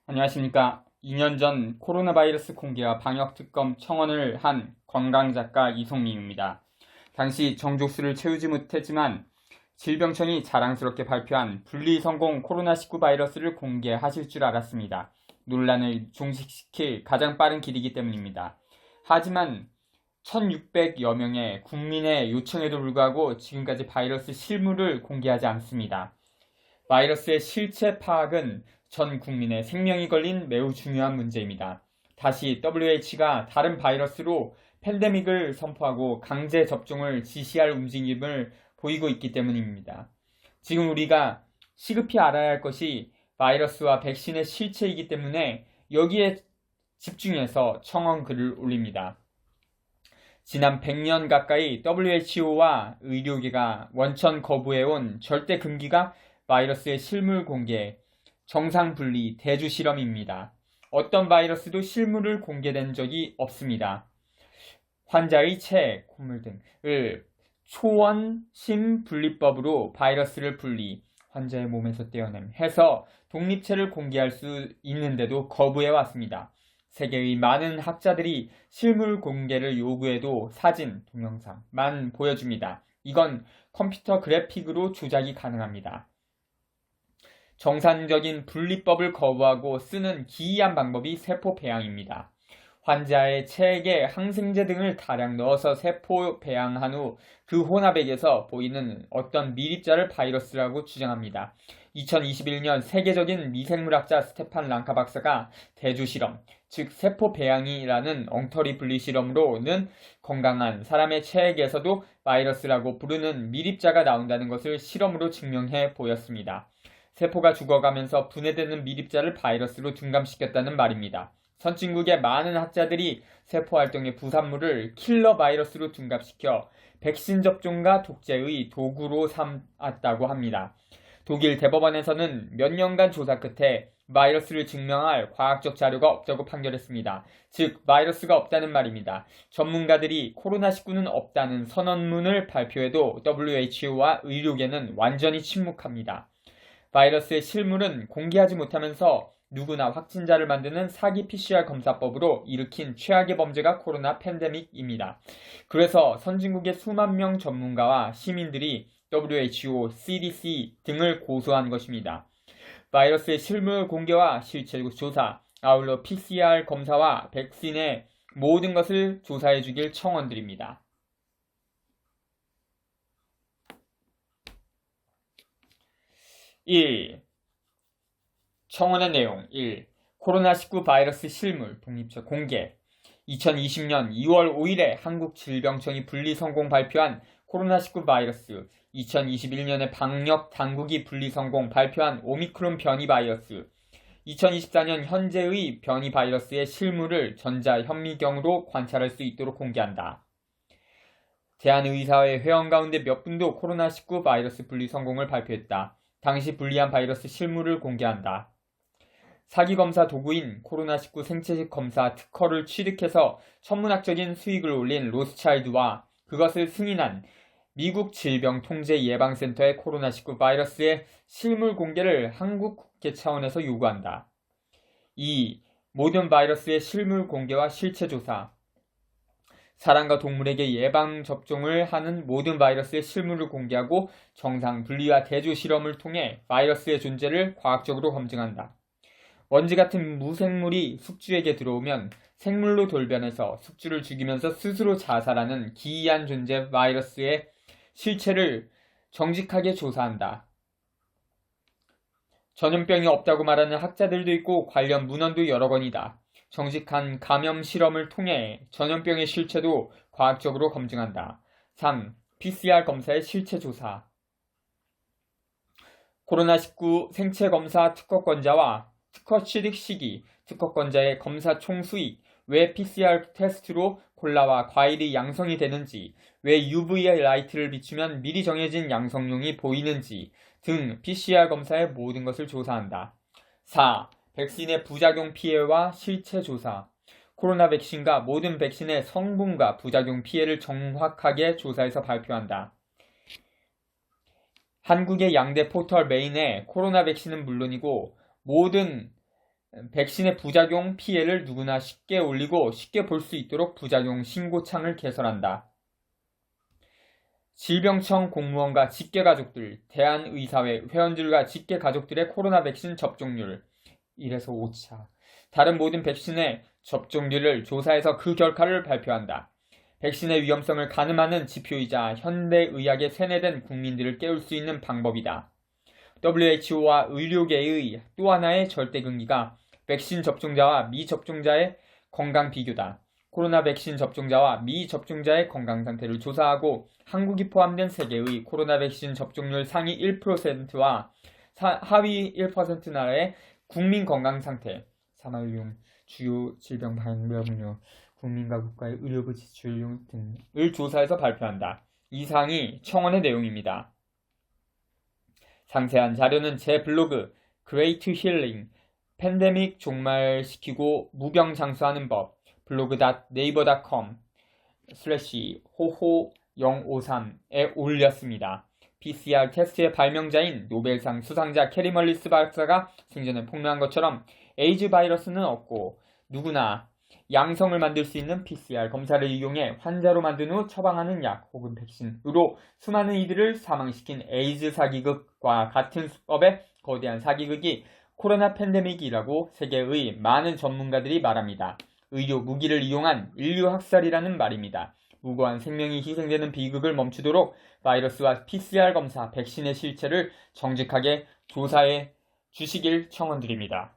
안녕하십니까. 2년 전 코로나 바이러스 공개와 방역 특검 청원을 한 건강작가 이송민입니다. 당시 정족수를 채우지 못했지만 질병청이 자랑스럽게 발표한 분리성공 코로나19 바이러스를 공개하실 줄 알았습니다. 논란을 종식시킬 가장 빠른 길이기 때문입니다. 하지만 1600여 명의 국민의 요청에도 불구하고 지금까지 바이러스 실물을 공개하지 않습니다. 바이러스의 실체 파악은 전 국민의 생명이 걸린 매우 중요한 문제입니다. 다시 WH가 다른 바이러스로 팬데믹을 선포하고 강제 접종을 지시할 움직임을 보이고 있기 때문입니다. 지금 우리가 시급히 알아야 할 것이 바이러스와 백신의 실체이기 때문에 여기에 집중해서 청원 글을 올립니다. 지난 100년 가까이 WHO와 의료계가 원천 거부해온 절대 금기가 바이러스의 실물 공개, 정상 분리, 대주 실험입니다. 어떤 바이러스도 실물을 공개된 적이 없습니다. 환자의 체, 콧물 등을 초원심 분리법으로 바이러스를 분리, 환자의 몸에서 떼어냄 해서 독립체를 공개할 수 있는데도 거부해 왔습니다. 세계의 많은 학자들이 실물 공개를 요구해도 사진, 동영상만 보여줍니다. 이건 컴퓨터 그래픽으로 조작이 가능합니다. 정상적인 분리법을 거부하고 쓰는 기이한 방법이 세포 배양입니다. 환자의 체액에 항생제 등을 다량 넣어서 세포 배양한 후 그 혼합액에서 보이는 어떤 미립자를 바이러스라고 주장합니다. 2021년 세계적인 미생물학자 스테판 랑카 박사가 대주 실험, 즉 세포 배양이라는 엉터리 분리 실험으로는 건강한 사람의 체액에서도 바이러스라고 부르는 미립자가 나온다는 것을 실험으로 증명해 보였습니다. 세포가 죽어가면서 분해되는 미립자를 바이러스로 둔감시켰다는 말입니다. 선진국의 많은 학자들이 세포 활동의 부산물을 킬러 바이러스로 둔갑시켜 백신 접종과 독재의 도구로 삼았다고 합니다. 독일 대법원에서는 몇 년간 조사 끝에 바이러스를 증명할 과학적 자료가 없다고 판결했습니다. 즉, 바이러스가 없다는 말입니다. 전문가들이 코로나19는 없다는 선언문을 발표해도 WHO와 의료계는 완전히 침묵합니다. 바이러스의 실물은 공개하지 못하면서 누구나 확진자를 만드는 사기 PCR 검사법으로 일으킨 최악의 범죄가 코로나 팬데믹입니다. 그래서 선진국의 수만 명 전문가와 시민들이 WHO, CDC 등을 고소한 것입니다. 바이러스의 실물 공개와 실체 조사, 아울러 PCR 검사와 백신의 모든 것을 조사해 주길 청원드립니다. 1. 청원의 내용 1. 코로나19 바이러스 실물 독립체 공개 2020년 2월 5일에 한국질병청이 분리성공 발표한 코로나19 바이러스 2021년에 방역 당국이 분리성공 발표한 오미크론 변이 바이러스 2024년 현재의 변이 바이러스의 실물을 전자현미경으로 관찰할 수 있도록 공개한다. 대한의사회 회원 가운데 몇 분도 코로나19 바이러스 분리성공을 발표했다. 당시 분리한 바이러스 실물을 공개한다. 사기검사 도구인 코로나19 생체식 검사 특허를 취득해서 천문학적인 수익을 올린 로스차일드와 그것을 승인한 미국 질병통제예방센터의 코로나19 바이러스의 실물 공개를 한국 국회 차원에서 요구한다. 2. 모든 바이러스의 실물 공개와 실체 조사. 사람과 동물에게 예방접종을 하는 모든 바이러스의 실물을 공개하고 정상 분리와 대조 실험을 통해 바이러스의 존재를 과학적으로 검증한다. 먼지 같은 무생물이 숙주에게 들어오면 생물로 돌변해서 숙주를 죽이면서 스스로 자살하는 기이한 존재 바이러스의 실체를 정직하게 조사한다. 전염병이 없다고 말하는 학자들도 있고 관련 문헌도 여러 권이다. 정직한 감염 실험을 통해 전염병의 실체도 과학적으로 검증한다. 3. PCR 검사의 실체 조사. 코로나19 생체 검사 특허권자와 특허 취득 시기, 특허권자의 검사 총 수익, 왜 PCR 테스트로 콜라와 과일이 양성이 되는지, 왜 UV 라이트를 비추면 미리 정해진 양성용이 보이는지 등 PCR 검사의 모든 것을 조사한다. 4. 백신의 부작용 피해와 실체 조사. 코로나 백신과 모든 백신의 성분과 부작용 피해를 정확하게 조사해서 발표한다. 한국의 양대 포털 메인에 코로나 백신은 물론이고 모든 백신의 부작용 피해를 누구나 쉽게 올리고 쉽게 볼 수 있도록 부작용 신고창을 개설한다. 질병청 공무원과 직계가족들, 대한의사회 회원들과 직계가족들의 코로나 백신 접종률 1에서 5차. 다른 모든 백신의 접종률을 조사해서 그 결과를 발표한다. 백신의 위험성을 가늠하는 지표이자 현대의학에 세뇌된 국민들을 깨울 수 있는 방법이다. WHO와 의료계의 또 하나의 절대금기가 백신 접종자와 미접종자의 건강 비교다. 코로나 백신 접종자와 미접종자의 건강 상태를 조사하고 한국이 포함된 세계의 코로나 백신 접종률 상위 1%와 하위 1% 나라의 국민 건강 상태, 사망률, 주요 질병 발병률, 국민과 국가의 의료부 지출률 등을 조사해서 발표한다. 이상이 청원의 내용입니다. 상세한 자료는 제 블로그 Great Healing 팬데믹 종말시키고 무병장수하는 법 blog.naver.com/호호053에 올렸습니다. PCR 테스트의 발명자인 노벨상 수상자 캐리 멀리스 박사가 생전에 폭로한 것처럼 에이즈 바이러스는 없고 누구나 양성을 만들 수 있는 PCR 검사를 이용해 환자로 만든 후 처방하는 약 혹은 백신으로 수많은 이들을 사망시킨 에이즈 사기극과 같은 수법의 거대한 사기극이 코로나 팬데믹이라고 세계의 많은 전문가들이 말합니다. 의료 무기를 이용한 인류 학살이라는 말입니다. 무고한 생명이 희생되는 비극을 멈추도록 바이러스와 PCR 검사, 백신의 실체를 정직하게 조사해 주시길 청원드립니다.